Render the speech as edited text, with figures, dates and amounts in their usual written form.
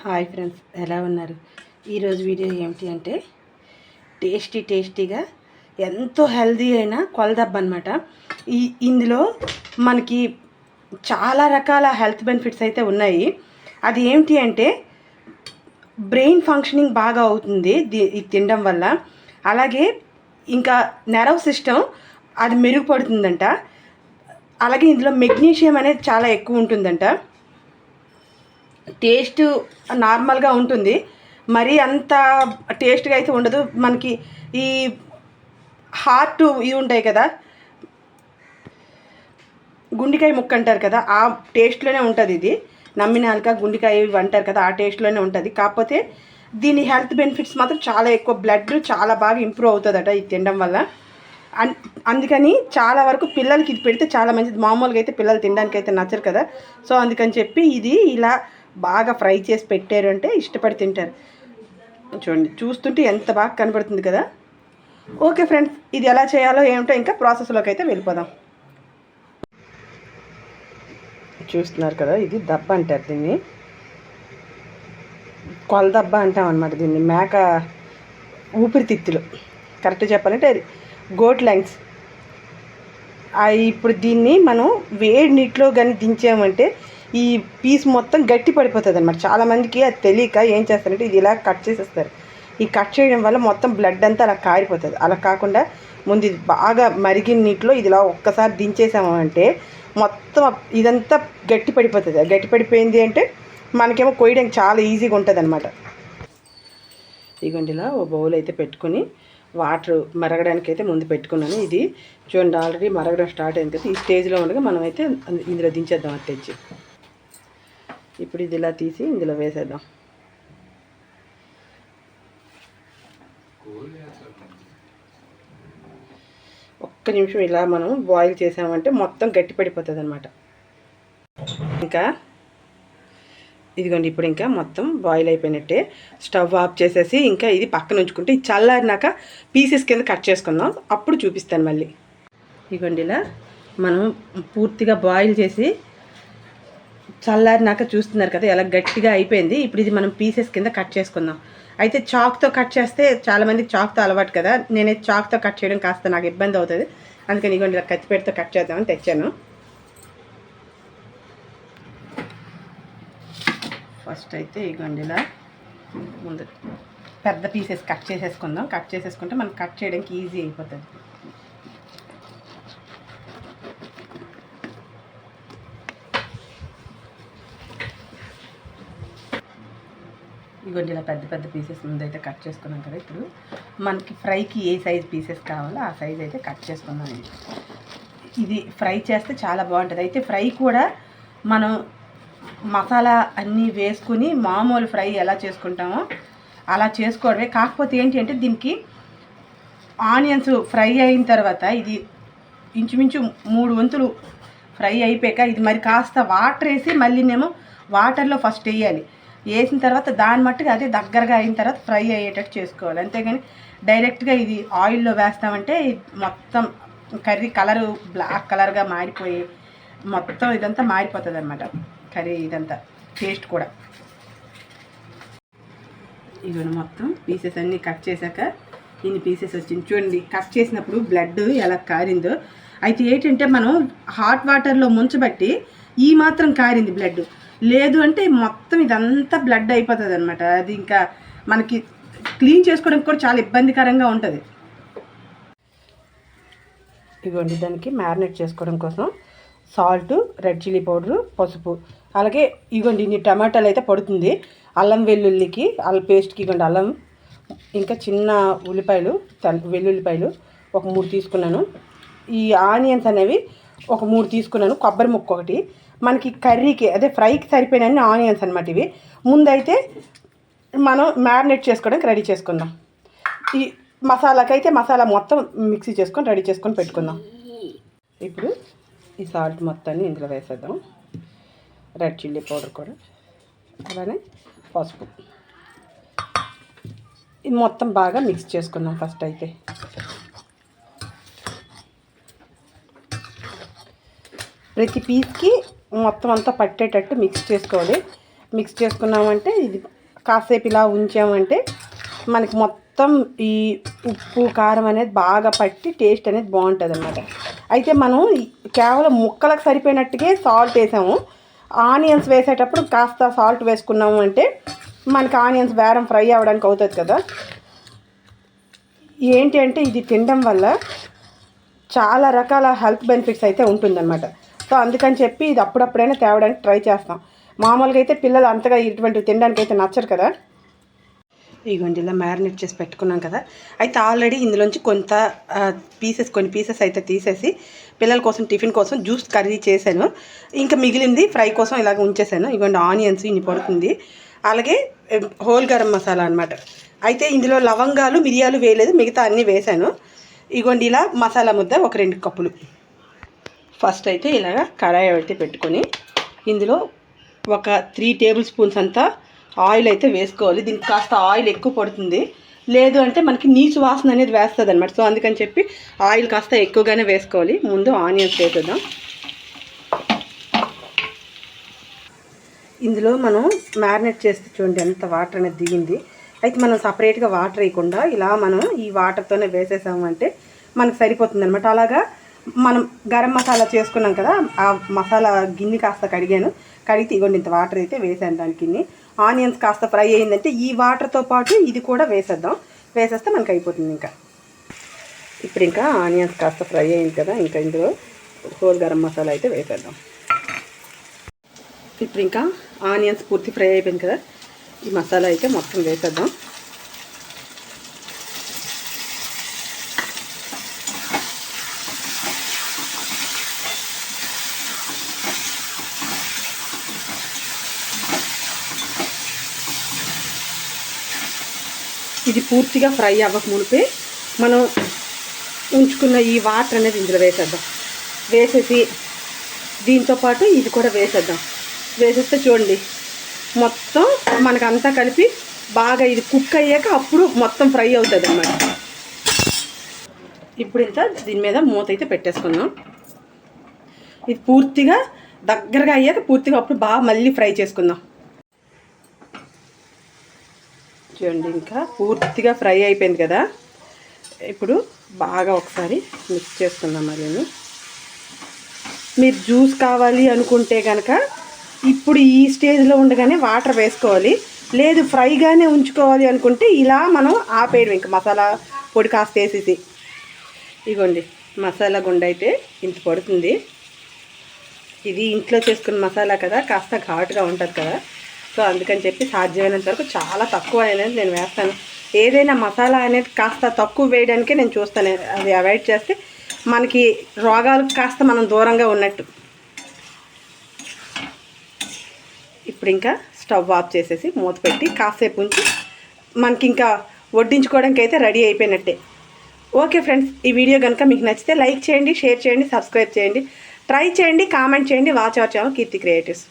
Hi friends, ఎలా ఉన్నారు? ఈరోజు వీడియో ఏమిటి అంటే టేస్టీగా ఎంతో హెల్దీ అయిన కొలదబ్బ అనమాట. ఇందులో మనకి చాలా రకాల హెల్త్ బెనిఫిట్స్ అయితే ఉన్నాయి. అది ఏమిటి అంటే బ్రెయిన్ ఫంక్షనింగ్ బాగా అవుతుంది ఇది తినడం వల్ల. అలాగే ఇంకా నెర్వ్ సిస్టమ్ అది మెరుగుపడుతుందంట. అలాగే ఇందులో మెగ్నీషియం అనేది చాలా ఎక్కువ ఉంటుందంట. టేస్ట్ నార్మల్గా ఉంటుంది, మరీ అంత టేస్ట్గా అయితే ఉండదు. మనకి ఈ హార్ట్ ఇవి ఉంటాయి కదా, గుండెకాయ ముక్క అంటారు కదా, ఆ టేస్ట్లోనే ఉంటుంది. ఇది నమ్మినాక గుండెకాయ ఇవి అంటారు కదా, ఆ టేస్ట్లోనే ఉంటుంది. కాకపోతే దీని హెల్త్ బెనిఫిట్స్ మాత్రం చాలా ఎక్కువ. బ్లడ్ చాలా బాగా ఇంప్రూవ్ అవుతుందట ఇది తినడం వల్ల. అందుకని చాలా వరకు పిల్లలకి ఇది పెడితే చాలా మంచిది. మామూలుగా అయితే పిల్లలు తినడానికి అయితే నచ్చరు కదా, సో అందుకని చెప్పి ఇది ఇలా బాగా ఫ్రై చేసి పెట్టారు అంటే ఇష్టపడి తింటారు. చూడండి, చూస్తుంటే ఎంత బాగా కనబడుతుంది కదా. ఓకే ఫ్రెండ్స్, ఇది ఎలా చేయాలో ఏమిటో ఇంకా ప్రాసెస్లోకి అయితే వెళ్ళిపోదాం. చూస్తున్నారు కదా, ఇది దబ్బ అంటారు దీన్ని. కొలదబ్బ అంటాం అనమాట దీన్ని. మేక ఊపిరితిత్తులు కరెక్ట్ చెప్పాలంటే అది గోట్ లంగ్స్. ఇప్పుడు దీన్ని మనం వేడి నీటిలో కానీ దించామంటే ఈ పీస్ మొత్తం గట్టి పడిపోతుంది అనమాట. చాలామందికి అది తెలియక ఏం చేస్తారంటే ఇది ఇలా కట్ చేసేస్తారు. ఈ కట్ చేయడం వల్ల మొత్తం బ్లడ్ అంతా అలా కారిపోతుంది. అలా కాకుండా ముందు ఇది బాగా మరిగిన నీటిలో ఇది ఇలా ఒక్కసారి దించేసామంటే మొత్తం ఇదంతా గట్టి పడిపోతుంది. గట్టి పడిపోయింది అంటే మనకేమో కొయ్యడానికి చాలా ఈజీగా ఉంటుంది అనమాట. ఇదిగోండి, ఇలా ఓ బౌల్ అయితే పెట్టుకొని వాటర్ మరగడానికి అయితే ముందు పెట్టుకున్నాను. ఇది చూడండి, ఆల్రెడీ మరగడం స్టార్ట్ అయింది కదా. ఈ స్టేజ్లో ఉండగా మనం అయితే ఇందులో దించేద్దాం. అది తెచ్చి ఇప్పుడు ఇది ఇలా తీసి ఇందులో వేసేద్దాం. ఒక్క నిమిషం ఇలా మనం బాయిల్ చేసామంటే మొత్తం గట్టి పడిపోతుంది అనమాట. ఇంకా ఇదిగోండి, ఇప్పుడు ఇంకా మొత్తం బాయిల్ అయిపోయినట్టే. స్టవ్ ఆఫ్ చేసేసి ఇంకా ఇది పక్కన ఉంచుకుంటే ఇది చల్లారినాక పీసెస్ కింద కట్ చేసుకుందాం, అప్పుడు చూపిస్తాను మళ్ళీ. ఇదిగోండి, ఇలా మనం పూర్తిగా బాయిల్ చేసి చల్లారినాక చూస్తున్నారు కదా ఎలా గట్టిగా అయిపోయింది. ఇప్పుడు ఇది మనం పీసెస్ కింద కట్ చేసుకుందాం. అయితే చాక్తో కట్ చేస్తే చాలామందికి చాక్తో అలవాటు కదా, నేనైతే చాక్తో కట్ చేయడం కాస్త నాకు ఇబ్బంది అవుతుంది. అందుకని ఇదిగోండి, ఇలా కత్తిపేటతో కట్ చేద్దామని తెచ్చాను. ఫస్ట్ అయితే ఇదిగోండి, ఇలా ముందు పెద్ద పీసెస్ కట్ చేసేసుకుందాం. కట్ చేసేసుకుంటే మనకు కట్ చేయడానికి ఈజీ అయిపోతుంది. ఇదిగోండి, ఇలా పెద్ద పీసెస్ ముందైతే కట్ చేసుకున్నాం కదా. ఇప్పుడు మనకి ఫ్రైకి ఏ సైజ్ పీసెస్ కావాలో ఆ సైజ్ అయితే కట్ చేసుకున్నాం. ఇది ఫ్రై చేస్తే చాలా బాగుంటుంది. అయితే ఫ్రై కూడా మనం మసాలా అన్నీ వేసుకుని మామూలు ఫ్రై ఎలా చేసుకుంటామో అలా చేసుకోవడమే. కాకపోతే ఏంటి అంటే దీనికి ఆనియన్స్ ఫ్రై అయిన తర్వాత ఇది ఇంచుమించు 3 వంతులు ఫ్రై అయిపోయాక ఇది మరి కాస్త వాటర్ వేసి మళ్ళీనేమో వాటర్లో ఫస్ట్ వేయాలి. వేసిన తర్వాత దాని మట్టుగా అదే దగ్గరగా అయిన తర్వాత ఫ్రై అయ్యేటట్టు చేసుకోవాలి. అంతేగాని డైరెక్ట్గా ఇది ఆయిల్లో వేస్తామంటే మొత్తం కర్రీ కలరు బ్లాక్ కలర్గా మారిపోయి మొత్తం ఇదంతా మారిపోతుంది అనమాట. కర్రీ ఇదంతా టేస్ట్ కూడా. ఇవన్నీ మొత్తం పీసెస్ అన్నీ కట్ చేశాక ఇన్ని పీసెస్ వచ్చింది. చూడండి, కట్ చేసినప్పుడు బ్లడ్ ఎలా కారిందో. అయితే ఏంటంటే మనం హాట్ వాటర్లో ముంచబట్టి ఈ మాత్రం కారింది బ్లడ్. లేదు అంటే మొత్తం ఇదంతా బ్లడ్ అయిపోతుంది అనమాట. అది ఇంకా మనకి క్లీన్ చేసుకోవడానికి కూడా చాలా ఇబ్బందికరంగా ఉంటుంది. ఇదిగోండి, దానికి మ్యారినేట్ చేసుకోవడం కోసం సాల్ట్, రెడ్ చిల్లీ పౌడరు, పసుపు, అలాగే ఇదిగోండి ఇన్ని టమాటాలు అయితే పడుతుంది. అల్లం వెల్లుల్లికి పేస్ట్కి ఇదిగోండి అల్లం, ఇంకా చిన్న ఉల్లిపాయలు వెల్లుల్లిపాయలు ఒక 3 తీసుకున్నాను. ఈ ఆనియన్స్ అనేవి ఒక 3 తీసుకున్నాను. కొబ్బరి ముక్క ఒకటి. మనకి కర్రీకి అదే ఫ్రైకి సరిపోయిన ఆనియన్స్ అనమాట ఇవి. ముందైతే మనం మ్యారినేట్ చేసుకోవడానికి రెడీ చేసుకుందాం. ఈ మసాలాకైతే మసాలా మొత్తం మిక్సీ చేసుకొని రెడీ చేసుకొని పెట్టుకుందాం. ఇప్పుడు ఈ సాల్ట్ మొత్తాన్ని ఇందులో వేసేద్దాం. రెడ్ చిల్లీ పౌడర్ కూడా, అలానే పసుపు. ఇది మొత్తం బాగా మిక్స్ చేసుకుందాం. ఫస్ట్ అయితే ప్రతి పీస్కి మొత్తం అంతా పట్టేటట్టు మిక్స్ చేసుకోవాలి. మిక్స్ చేసుకున్నామంటే ఇది కాసేపు ఇలా ఉంచామంటే మనకి మొత్తం ఈ ఉప్పు కారం అనేది బాగా పట్టి టేస్ట్ అనేది బాగుంటుంది అన్నమాట. అయితే మనం కేవలం ముక్కలకు సరిపోయినట్టుగా సాల్ట్ వేసాము. ఆనియన్స్ వేసేటప్పుడు కాస్త సాల్ట్ వేసుకున్నాము అంటే మనకి ఆనియన్స్ బేరం ఫ్రై అవ్వడానికి అవుతుంది కదా. ఏంటి అంటే ఇది తినడం వల్ల చాలా రకాల హెల్త్ బెనిఫిట్స్ అయితే ఉంటుందన్నమాట. సో అందుకని చెప్పి ఇది అప్పుడప్పుడైనా తేవడానికి ట్రై చేస్తాం. మామూలుగా అయితే పిల్లలు అంతగా ఇటువంటివి తినడానికి అయితే నచ్చరు కదా. ఇదిగోండి ఇలా మ్యారినేట్ చేసి పెట్టుకున్నాం కదా. అయితే ఆల్రెడీ ఇందులోంచి కొన్ని పీసెస్ అయితే తీసేసి పిల్లల కోసం టిఫిన్ కోసం జ్యూస్ కర్రీ చేశాను. ఇంకా మిగిలింది ఫ్రై కోసం ఇలాగ ఉంచేసాను. ఇదిగోండి ఆనియన్స్ ఇన్ని పడుతుంది. అలాగే హోల్ గరం మసాలా అనమాట. అయితే ఇందులో లవంగాలు మిరియాలు వేయలేదు, మిగతా అన్నీ వేసాను. ఇదిగోండి ఇలా మసాలా ముద్ద ఒక 2 కప్పులు. ఫస్ట్ అయితే ఇలాగ కడాయి అయితే పెట్టుకొని ఇందులో ఒక 3 టేబుల్ స్పూన్స్ అంతా ఆయిల్ అయితే వేసుకోవాలి. దీనికి కాస్త ఆయిల్ ఎక్కువ పడుతుంది, లేదు అంటే మనకి నీచు వాసన అనేది వేస్తుంది అనమాట. సో అందుకని చెప్పి ఆయిల్ కాస్త ఎక్కువగానే వేసుకోవాలి. ముందు ఆనియన్స్ వేసేద్దాం. ఇందులో మనం మ్యారినేట్ చేస్తే చూడండి ఎంత వాటర్ అనేది దిగింది. అయితే మనం సపరేట్గా వాటర్ వేయకుండా ఇలా మనం ఈ వాటర్తోనే వేసేసామంటే మనకు సరిపోతుంది అనమాట. అలాగా మనం గరం మసాలా చేసుకున్నాం కదా, ఆ మసాలా గిన్నె కాస్త కడిగితే ఇగోండి ఇంత వాటర్ అయితే వేసాను దానికి. ఆనియన్స్ కాస్త ఫ్రై అయిందంటే ఈ వాటర్తో పాటు ఇది కూడా వేసేస్తే మనకు అయిపోతుంది. ఇప్పుడు ఇంకా ఆనియన్స్ కాస్త ఫ్రై అయింది కదా, ఇంకా ఇందులో హోల్ గరం మసాలా అయితే వేసేద్దాం. ఇప్పుడు ఇంకా ఆనియన్స్ పూర్తి ఫ్రై అయిపోయింది కదా, ఈ మసాలా అయితే మొత్తం వేసేద్దాం. ఇది పూర్తిగా ఫ్రై అవ్వక మునిపే మనం ఉంచుకున్న ఈ వాటర్ అనేది ఇందులో వేసేద్దాం. వేసేసి దీంతోపాటు ఇది కూడా వేసేస్తే చూడండి మొత్తం మనకంతా కలిపి బాగా ఇది కుక్ అయ్యాక అప్పుడు మొత్తం ఫ్రై అవుతుంది అన్నమాట. ఇప్పుడు ఇంత దీని మీద మూత అయితే పెట్టేసుకుందాం. ఇది పూర్తిగా దగ్గరగా అయ్యాక పూర్తిగా అప్పుడు బాగా మళ్ళీ ఫ్రై చేసుకుందాం. చూడండి ఇంకా పూర్తిగా ఫ్రై అయిపోయింది కదా. ఇప్పుడు బాగా ఒకసారి మిక్స్ చేసుకుందాం. మరి మీరు జ్యూస్ కావాలి అనుకుంటే కనుక ఇప్పుడు ఈ స్టేజ్లో ఉండగానే వాటర్ వేసుకోవాలి, లేదు ఫ్రైగానే ఉంచుకోవాలి అనుకుంటే ఇలా మనం ఆపేయడం. ఇంకా మసాలా పొడి కాస్త వేసేసి ఇగోండి మసాలా గుండ అయితే ఇంత పడుతుంది. ఇది ఇంట్లో చేసుకున్న మసాలా కదా, కాస్త ఘాటుగా ఉంటుంది కదా. సో అందుకని చెప్పి సాధ్యమైనంత వరకు చాలా తక్కువ అనేది నేను వేస్తాను. ఏదైనా మసాలా అనేది కాస్త తక్కువ వేయడానికే నేను చూస్తాను. అది అవాయిడ్ చేస్తే మనకి రోగాలకు కాస్త మనం దూరంగా ఉన్నట్టు. ఇప్పుడు ఇంకా స్టవ్ ఆఫ్ చేసేసి మూత పెట్టి కాసేపు ఉంచి మనకి ఇంకా వడ్డించుకోవడానికి అయితే రెడీ అయిపోయినట్టే. ఓకే ఫ్రెండ్స్, ఈ వీడియో కనుక మీకు నచ్చితే లైక్ చేయండి, షేర్ చేయండి, సబ్స్క్రైబ్ చేయండి, ట్రై చేయండి, కామెంట్ చేయండి. Watch our channel Keerthi creatives.